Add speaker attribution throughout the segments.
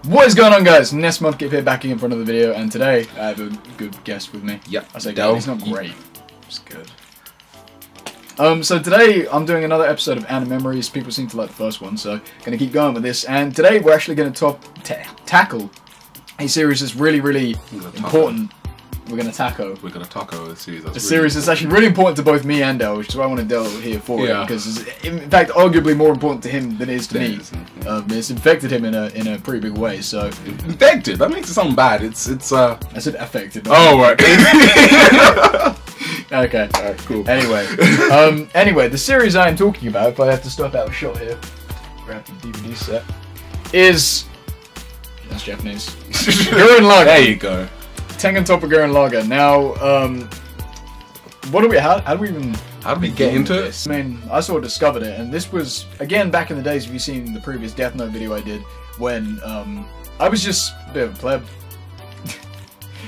Speaker 1: What is going on, guys? Next month, get here back in front of the video, and today I have a good guest with me.
Speaker 2: Yep.
Speaker 1: I say good, he's not great. It's good. So today I'm doing another episode of Animemories. People seem to like the first one, so gonna keep going with this. And today we're actually gonna tackle a series that's really important. We're gonna tackle
Speaker 2: a series.
Speaker 1: A series that's actually really important to both me and Del, which is why I want to Del here for it, because it's in fact arguably more important to him than it is to me. It's infected him in a pretty big way. So
Speaker 2: infected? That makes it sound bad. I
Speaker 1: said affected.
Speaker 2: Oh right.
Speaker 1: Okay. Alright. Cool. Anyway, the series I am talking about, if I have to stop out a shot here, grab the DVD set, is that's Japanese. Gurren Lagann.
Speaker 2: There you go.
Speaker 1: Tengen Toppa Gurren Lagann. Now, how do we get into this? I mean, I sort of discovered it, and this was again back in the days. If you've seen the previous Death Note video I did, when I was just a bit of a pleb.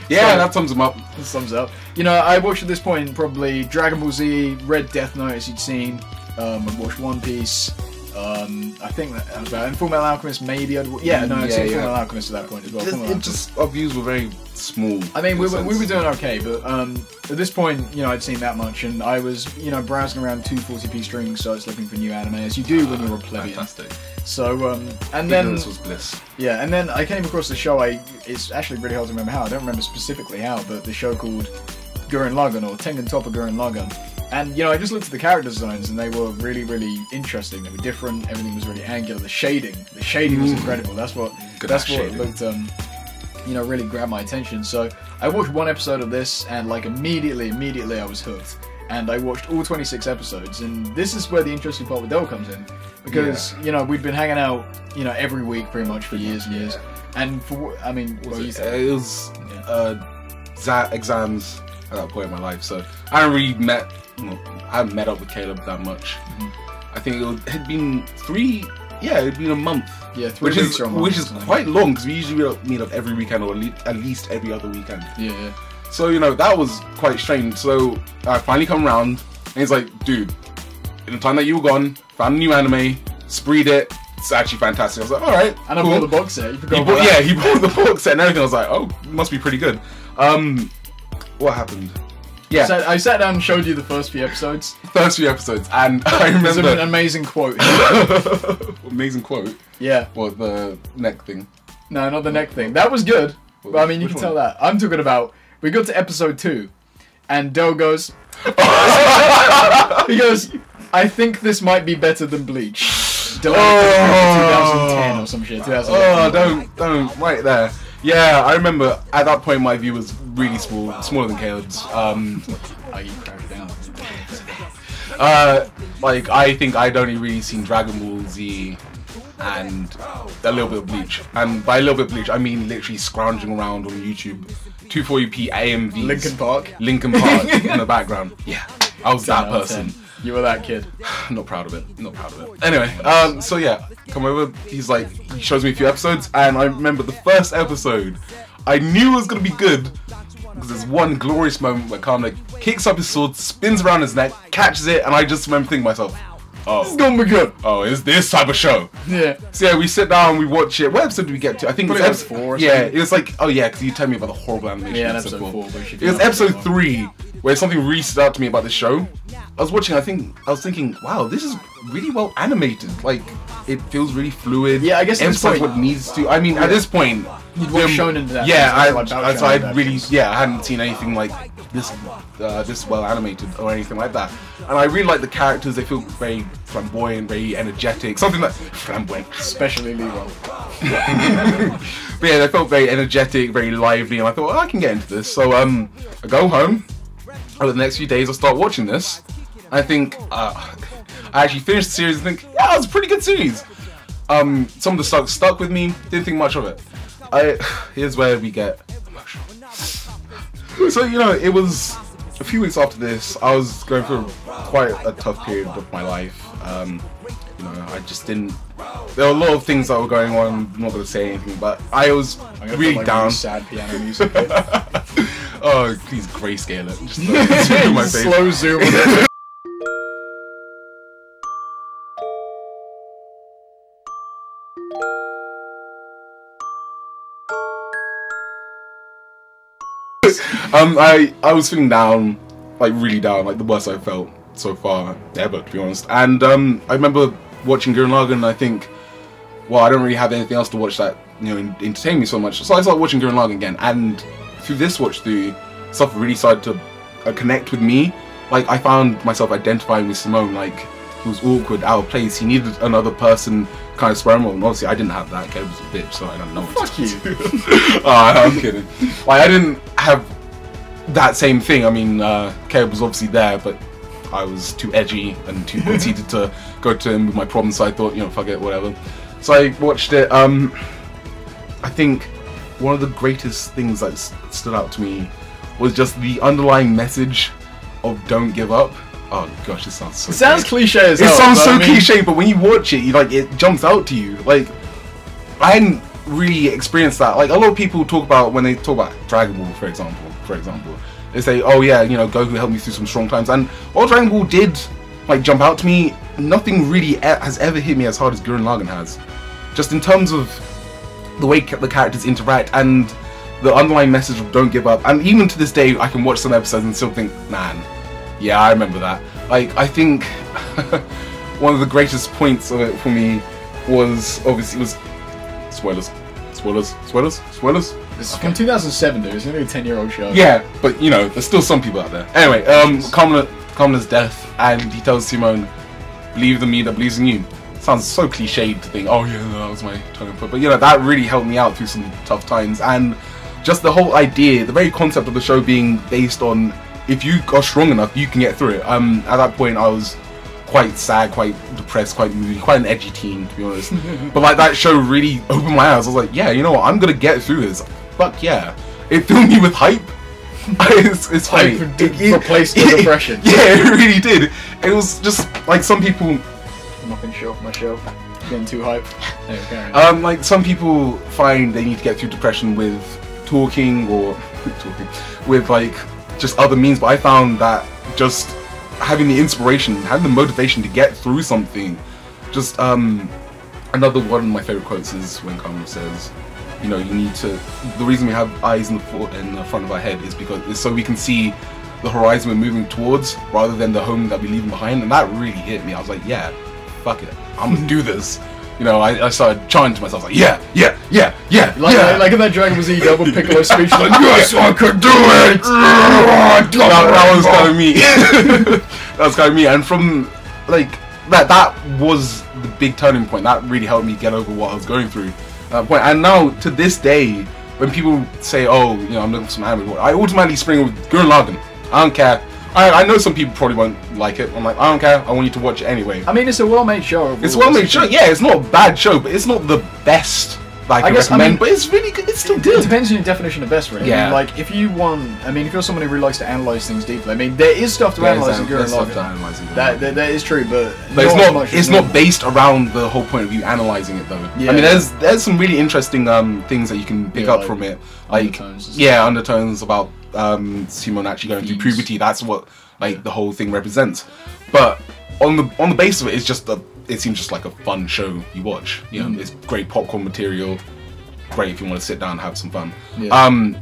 Speaker 2: Yeah, that sums him up.
Speaker 1: That sums up. You know, I watched at this point probably Dragon Ball Z, read Death Note as you'd seen. I watched One Piece. I think that was about. And Full Metal Alchemist, maybe I'd. Yeah, no, I'd seen Full Metal Alchemist at that point as well.
Speaker 2: Our views were very small.
Speaker 1: I mean, we were doing okay, but at this point, you know, I'd seen that much, and I was, you know, browsing around 240p streaming sites looking for new anime, as you do when you're a plebeian.
Speaker 2: Fantastic.
Speaker 1: So, and then
Speaker 2: this was bliss.
Speaker 1: Yeah, and then I came across the show. It's actually really hard to remember how. I don't remember specifically how, but the show called Gurren Lagann, or Tengen Toppa Gurren Lagann. And, you know, I just looked at the character designs, and they were really interesting. They were different. Everything was really angular. The shading was incredible. That's what looked, you know, really grabbed my attention. So I watched one episode of this, and like immediately I was hooked. And I watched all 26 episodes, and this is where the interesting part with Del comes in, because you know we'd been hanging out, you know, every week pretty much for years and years. And for I mean,
Speaker 2: it was exams at that point in my life, so I hadn't really I hadn't met up with Caleb that much. I think it had been it'd been a month. Yeah, 3 weeks or a month. Which is quite long, because we usually meet up every weekend, or at least every other weekend.
Speaker 1: Yeah.
Speaker 2: So, you know, that was quite strange. So I finally come around, and he's like, dude, in the time that you were gone, found a new anime, spreed it. It's actually fantastic. I was like, all right.
Speaker 1: And cool. I bought the box set.
Speaker 2: He bought the box set and everything. I was like, oh, it must be pretty good. What happened? Yeah.
Speaker 1: So I sat down and showed you the first few episodes.
Speaker 2: And I remember...
Speaker 1: There's an amazing quote.
Speaker 2: Amazing quote?
Speaker 1: Yeah.
Speaker 2: What, the neck thing?
Speaker 1: No, not the neck thing. That was good. But I mean, you can tell that. I'm talking about... We got to episode 2, and Del goes... he goes, I think this might be better than Bleach. Del 2010 or some shit. 2011.
Speaker 2: Oh, don't, right there. Yeah, I remember at that point my view was really small, smaller than Caleb's. Like, I think I'd only really seen Dragon Ball Z and a little bit of Bleach. And by a little bit of Bleach, I mean literally scrounging around on YouTube. 240p AMVs. Linkin Park in the background. Yeah, I was that person.
Speaker 1: You were that kid.
Speaker 2: Not proud of it. Anyway, so yeah, come over. He shows me a few episodes, and I remember the first episode. I knew it was gonna be good because there's one glorious moment where Kamna kicks up his sword, spins around his neck, catches it, and I just remember thinking to myself, oh,
Speaker 1: this is gonna be good.
Speaker 2: Oh, it's this type of show.
Speaker 1: Yeah.
Speaker 2: So yeah, we sit down, we watch it. What episode did we get to? I think it was episode
Speaker 1: 4.
Speaker 2: Yeah, it was like, oh yeah, because you told me about the horrible animation.
Speaker 1: Yeah, episode 4.
Speaker 2: It was episode 3 where something really stood out to me about this show. I was watching. I was thinking, wow, this is really well animated. Like, it feels really fluid.
Speaker 1: Yeah, I guess at this point,
Speaker 2: what needs to. I mean, at this point,
Speaker 1: you'd watch shown into that.
Speaker 2: Yeah, I hadn't seen anything like this well animated or anything like that. And I really like the characters. They feel very flamboyant, very energetic. Something like flamboyant,
Speaker 1: especially Leroy.
Speaker 2: But yeah, they felt very energetic, very lively, and I thought, I can get into this. So I go home. Over the next few days, I'll start watching this. I think I actually finished the series and think, yeah, it was a pretty good series. Some of the stuff stuck with me. Didn't think much of it. Here's where we get emotional. So, you know, it was a few weeks after this. I was going through quite a tough period of my life. You know, I just didn't. There were a lot of things that were going on. I'm not going to say anything, but I was really down.
Speaker 1: Really sad piano music.
Speaker 2: Oh, please grayscale it. Just zoom my face.
Speaker 1: Slow zoom.
Speaker 2: I was feeling down, like really down, like the worst I've felt so far ever, to be honest. And I remember watching Gurren Lagann, and I think, well, I don't really have anything else to watch that, you know, entertain me so much. So I started watching Gurren Lagann again, and through this watch through, stuff really started to connect with me. Like, I found myself identifying with Simone. Like, it was awkward, out of place. He needed another person kind of experimental, and obviously I didn't have that. Kev was a bitch, so I don't know what to do. I'm kidding. Like, I didn't have that same thing. I mean, Kev was obviously there, but I was too edgy and too conceited to go to him with my problems, so I thought, you know, fuck it, whatever. So I watched it. I think one of the greatest things that stood out to me was just the underlying message of don't give up. Oh gosh, this sounds so
Speaker 1: It sounds cliche as hell.
Speaker 2: It sounds so cliche, but when you watch it, you like, it jumps out to you. Like, I hadn't really experienced that. Like, a lot of people talk about, when they talk about Dragon Ball, for example, they say, oh yeah, you know, Goku helped me through some strong times, and while Dragon Ball did like jump out to me, nothing really has ever hit me as hard as Gurren Lagann has. Just in terms of the way the characters interact and the underlying message of don't give up. And even to this day, I can watch some episodes and still think, man, yeah, I remember that. Like, I think one of the greatest points of it for me was, obviously, spoilers.
Speaker 1: This is from 2007, dude. It's only a 10-year-old show.
Speaker 2: Yeah, but you know, there's still some people out there. Anyway, Kamena's death, and he tells Simone, believe in me that believes in you. Sounds so cliched to think, oh yeah, that was my turning point. But you know, that really helped me out through some tough times. And just the whole idea, the very concept of the show being based on, if you are strong enough, you can get through it. At that point, I was quite sad, quite depressed, quite moody, quite an edgy teen, to be honest. But like, that show really opened my eyes. I was like, yeah, you know what, I'm gonna get through this. Fuck yeah. It filled me with hype. It's funny.
Speaker 1: Hype replaced the depression.
Speaker 2: Yeah, it really did. It was just like, some people...
Speaker 1: I'm not gonna show off my show. Getting too hyped. Anyway,
Speaker 2: like, some people find they need to get through depression with talking, or with like just other means, but I found that just having the inspiration, having the motivation to get through something, just another one of my favorite quotes is when Carmen says, you know, you need to, the reason we have eyes in the front of our head is because it's so we can see the horizon we're moving towards rather than the home that we're leaving behind. And that really hit me. I was like, yeah, fuck it, I'm gonna do this. You know, I started chanting to myself, like, yeah.
Speaker 1: Like in that Dragon Ball Z double Piccolo speech, like,
Speaker 2: yes, I could do it! That was kind of me. That was kind of me. And from, like, that was the big turning point. That really helped me get over what I was going through. Point. And now, to this day, when people say, oh, you know, I'm looking for some anime, I automatically spring with Gurren Lagann. I don't care. I know some people probably won't like it. I'm like, I don't care, I want you to watch it anyway.
Speaker 1: I mean, it's a well-made show.
Speaker 2: It's a well-made show, yeah, it's not a bad show, but it's not the best I can recommend, but it's really good, it's still good. It
Speaker 1: depends on your definition of best, really. Yeah. I mean, like, if you want, I mean, if you're someone who really likes to analyse things deeply, I mean, there is stuff to analyse in Gurren Lagann. That is true, but
Speaker 2: it's not based around the whole point of you analysing it, though. Yeah. I mean, there's some really interesting things that you can pick up from it. Like, undertones about Simone actually going through puberty. That's what, like, the whole thing represents. But on the base of it, it's just it seems just like a fun show you watch. You know, it's great popcorn material. Great if you want to sit down and have some fun. Yeah.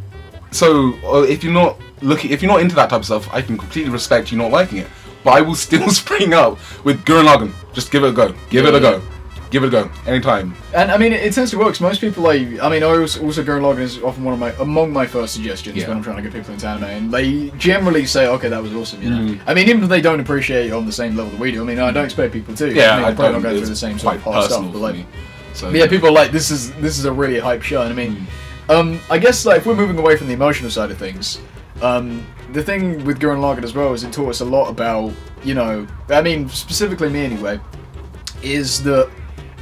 Speaker 2: So if you're not into that type of stuff, I can completely respect you not liking it. But I will still spring up with Gurren Lagann. Just give it a go. Give it a go. Give it a go. Anytime.
Speaker 1: And I mean, it tends to work. Cause most people, like, I mean, also Gurren Lagann is often among my first suggestions when I'm trying to get people into anime, and they generally say, okay, that was awesome, you know. I mean, even if they don't appreciate it on the same level that we do, I mean, I don't expect people to.
Speaker 2: Yeah,
Speaker 1: I mean, probably not going through the same sort of hard stuff, but like,
Speaker 2: so,
Speaker 1: yeah, people are like, this is a really hype show, and I mean, I guess, like, if we're moving away from the emotional side of things, the thing with Gurren Lagann as well is it taught us a lot about, you know, I mean, specifically me anyway, is that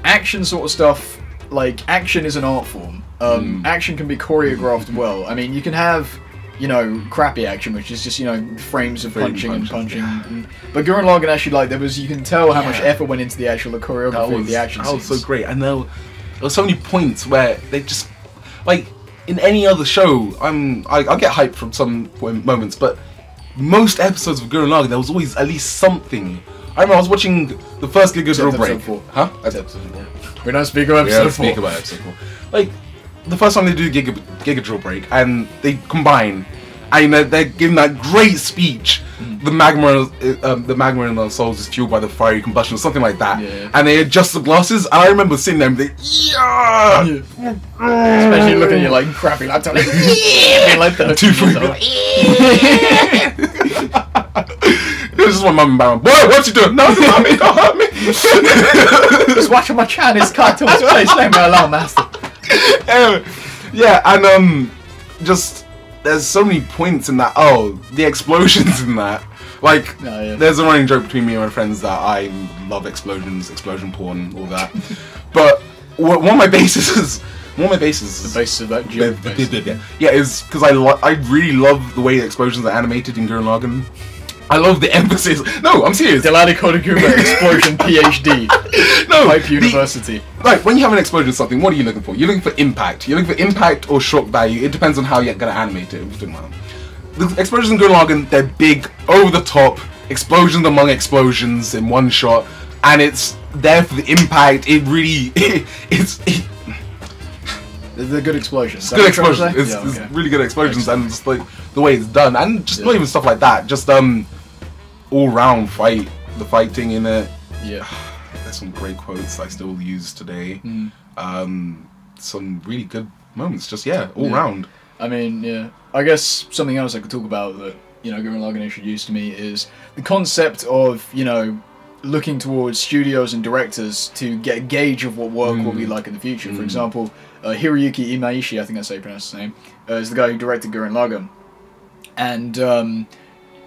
Speaker 1: action sort of stuff, like, action is an art form. Action can be choreographed well. I mean, you can have, you know, crappy action, which is just, you know, frames of punching. But Gurren Lagann actually, like, you can tell how much effort went into the choreography of the action scenes.
Speaker 2: That was so great. And there were so many points where they just, like, in any other show, I get hyped from some moments, but most episodes of Gurren Lagann, there was always at least something. I remember I was watching the first Giga Drill Break. Huh?
Speaker 1: That's episode 4. We don't speak about episode 4.
Speaker 2: Speak about episode 4. Like, the first time they do Giga Drill Break, and they combine, and they're giving that great speech. The magma in their souls is fueled by the fiery combustion, or something like that.
Speaker 1: Yeah.
Speaker 2: And they adjust the glasses, and I remember sitting there and being, yeah!
Speaker 1: Especially looking at your like crappy laptop, like, being like
Speaker 2: 2, 3. This is my mum and Baron. Boy, what you doing? No, don't hurt me, don't hurt me.
Speaker 1: Just watching my Chinese cartoons. Please leave me alone, master.
Speaker 2: Yeah, and just there's so many points in that. Oh, the explosions in that. Like, there's a running joke between me and my friends that I love explosions, explosion porn, all that. But one of my bases is. The basis of that joke. Yeah, is because I really love the way the explosions are animated in Gurren Lagann. I love the emphasis. No, I'm serious.
Speaker 1: Delani Kodaguma explosion PhD.
Speaker 2: No,
Speaker 1: Pipe University.
Speaker 2: Like, when you have an explosion or something, what are you looking for? You're looking for impact. You're looking for impact or shock value. It depends on how you're going to animate it. The explosions in Gurren Lagann, they're big, over the top, explosions among explosions in one shot, and it's there for the impact. It really,
Speaker 1: They're good explosions.
Speaker 2: It's good explosions. It's really good explosions, and just like the way it's done, and just not even stuff like that. Just all round fight, the fighting in it.
Speaker 1: Yeah,
Speaker 2: there's some great quotes I still use today. Some really good moments. Just all round.
Speaker 1: I mean, I guess something else I could talk about that Gurren Lagann introduced to me is the concept of looking towards studios and directors to get a gauge of what work will be like in the future. For example, Hiroyuki Imaishi, I think that's how you pronounce his name, is the guy who directed Gurren Lagann. And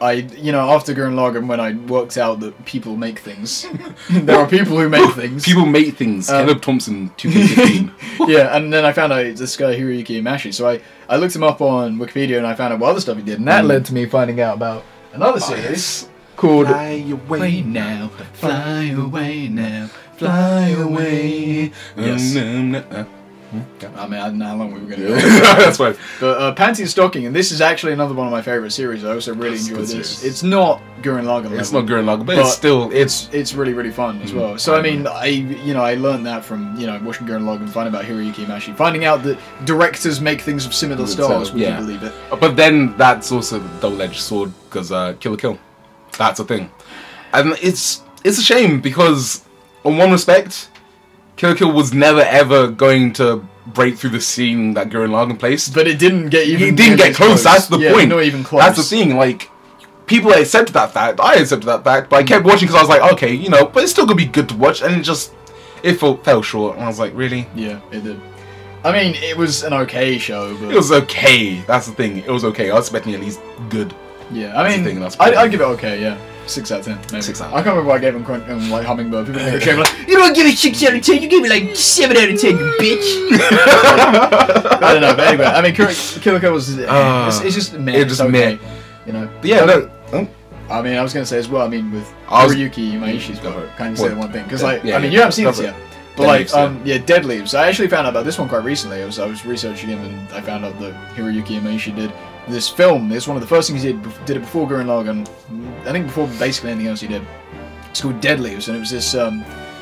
Speaker 1: after Gurren Lagann, when I worked out that people make things, there are people who make things.
Speaker 2: People make things. Caleb Thompson, 2K15.
Speaker 1: Yeah, and then I found out this guy Hiroyuki Imaishi. So I looked him up on Wikipedia and I found out what other stuff he did, and that led to me finding out about another series called
Speaker 2: Fly Away Now,
Speaker 1: Fly Away Now, Fly Away. Yes. I mean, I don't know how long we were going to go.
Speaker 2: That's fine.
Speaker 1: But Panty and Stocking, and this is actually another one of my favourite series. I also really enjoy this. It's not Gurren Lagann.
Speaker 2: It's not Gurren Lagann, but it's still
Speaker 1: it's really really fun as well. So I mean, I learned that from watching Gurren Lagann, finding about Hiroyuki Imaishi, finding out that directors make things of similar styles. Would you believe it?
Speaker 2: But then that's also the double-edged sword because Kill la Kill, that's a thing, and it's a shame because on one respect, Kill la Kill was never ever going to break through the scene that Gurren Lagann placed.
Speaker 1: But it didn't get even.
Speaker 2: It didn't get close. That's the point.
Speaker 1: Not even close.
Speaker 2: That's the thing. Like, people accepted that fact. I accepted that fact, but I kept watching because I was like, okay, but it's still gonna be good to watch. And it fell short. And I was like, really?
Speaker 1: Yeah, it did. I mean, it was an okay show. But...
Speaker 2: It was okay. That's the thing. It was okay. I was expecting at least good.
Speaker 1: Yeah, I mean, I'd give it okay. Yeah. 6 out of 10, maybe. 6 out of 10. I can't remember what I gave him like Hummingbird. People make a shame like, you don't give it 6 out of 10, you give it like 7 out of 10, you bitch. I don't know, but anyway, I mean, Kill la Kill was, it's just meh.
Speaker 2: It's just
Speaker 1: okay,
Speaker 2: meh. But yeah, no.
Speaker 1: I mean, I was going to say as well, I mean, with Hiroyuki Imaishi's book, kind of say the one thing, because like, I mean, you haven't seen this yet. But like, Dead Leaves. I actually found out about this one quite recently. I was researching him and I found out that Hiroyuki Imaishi did this film. It's one of the first things he did it before Gurren Lagann. I think before basically anything else he did. It's called Dead Leaves, and it was this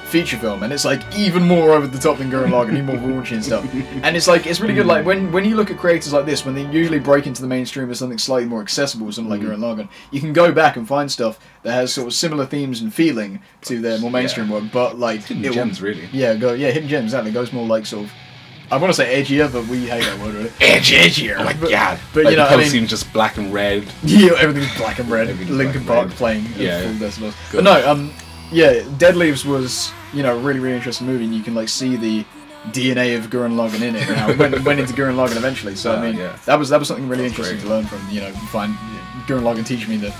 Speaker 1: feature film, and it's like even more over the top than Gurren Lagann, even more raunchy and stuff. And it's like it's really good. Like when you look at creators like this, when they usually break into the mainstream as something slightly more accessible, something like Gurren Lagann, you can go back and find stuff that has sort of similar themes and feeling to their more mainstream work, but like
Speaker 2: hidden gems, really.
Speaker 1: Hidden gems. Exactly, goes more like sort of. I want to say edgier, but we hate that word, really.
Speaker 2: Edgier! Oh my god!
Speaker 1: But
Speaker 2: like,
Speaker 1: I mean,
Speaker 2: seems just black and red.
Speaker 1: Yeah, everything's black and red. Linkin Park playing full decibels. But no, Dead Leaves was really really interesting movie, and you can like see the DNA of Gurren Lagann in it. And how it went into Gurren Lagann eventually. So I mean, that was something really interesting to learn from. Find Gurren Lagann teaching me that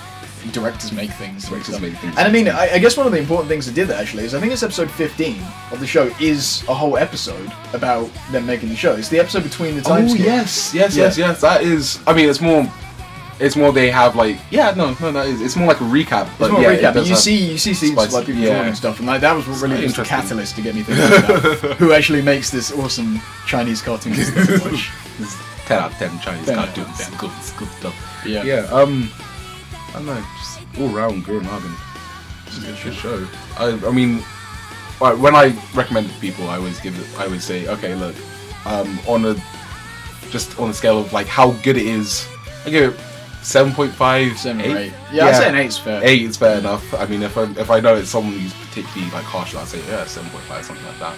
Speaker 1: directors make things. And I mean, I guess one of the important things they did that actually is I think it's episode 15 of the show is a whole episode about them making the show. It's the episode between the time skip.
Speaker 2: Yes. That is. I mean, it's more they have like it's more like a recap. But
Speaker 1: it's more a recap. You see scenes of like people talking and stuff, and like that was what really was the catalyst to get me thinking about who actually makes this awesome Chinese cartoon to watch.
Speaker 2: 10 out of 10 Chinese cartoons. Yeah. Good stuff.
Speaker 1: Yeah.
Speaker 2: I don't know, just all round Gurren Lagann. It's a good show. I mean, when I recommend it to people, I always say, okay, look, on a scale of like how good it is, I give it 7.5,
Speaker 1: 7 or
Speaker 2: 8.
Speaker 1: 8. Yeah, I'd say an 8's fair.
Speaker 2: 8 is fair enough. I mean, if I know it's someone who's particularly like harsh, I'd say 7.5, something like that.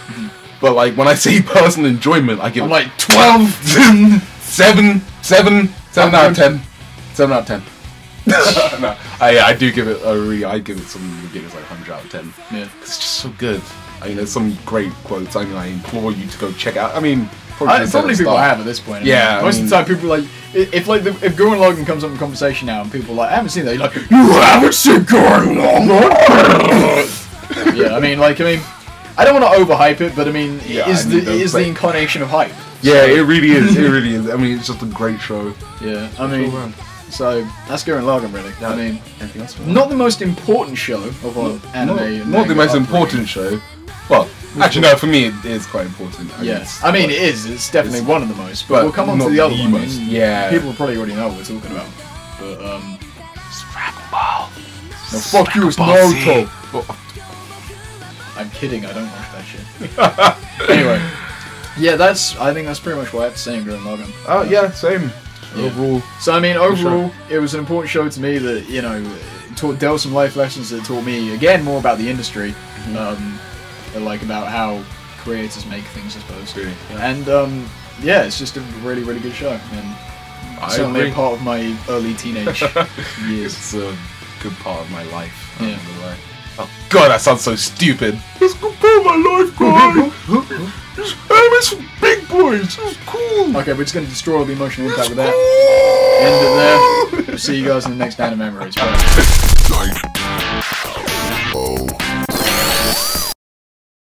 Speaker 2: But like when I say personal enjoyment, I give
Speaker 1: I'm
Speaker 2: it
Speaker 1: like 12.
Speaker 2: 7 out of 10. 7 out of 10. No, I do give it I give it some ridiculous like 100 out of 10.
Speaker 1: Yeah,
Speaker 2: It's just so good. I mean, there's some great quotes. I mean, I implore you to go check out. I mean,
Speaker 1: probably people have at this point.
Speaker 2: Yeah,
Speaker 1: most of the time people are like, if Gurren Lagann comes up in conversation now and people are like, I haven't seen that, you're like, you haven't seen Gurren Lagann. Yeah, I mean, I don't want to overhype it, but I mean, it is the incarnation of hype.
Speaker 2: Yeah, it really is. It really is. I mean, it's just a great show.
Speaker 1: Yeah, I mean, so that's Gurren Lagann, really.
Speaker 2: Yeah.
Speaker 1: I mean,
Speaker 2: Anything else?
Speaker 1: not the most important show of our anime.
Speaker 2: Not the most important show. Well, actually, no. For me, it is quite important.
Speaker 1: Yes, I mean it is. It's definitely one of the most. But we'll come on to the other one.
Speaker 2: Yeah,
Speaker 1: people probably already know what we're talking about. But
Speaker 2: it's Dragon Ball.
Speaker 1: No, fuck you, it's Naruto. I'm kidding. I don't watch that shit. Anyway, yeah, I think that's pretty much what I have to say in Gurren Lagann.
Speaker 2: Oh yeah, same.
Speaker 1: Yeah.
Speaker 2: Overall.
Speaker 1: So I mean, overall, it was an important show to me that dealt some life lessons that taught me again more about the industry. Like about how creators make things, I suppose.
Speaker 2: Really, yeah.
Speaker 1: And yeah, it's just a really, really good show, and certainly a part of my early teenage years.
Speaker 2: It's a good part of my life.
Speaker 1: Yeah.
Speaker 2: Oh god, that sounds so stupid. It's a good part of my life, guys. It's for big boys. It's cool.
Speaker 1: Okay, we're just gonna destroy all the emotional impact with that. End it there. We'll see you guys in the next Animemories. Bye.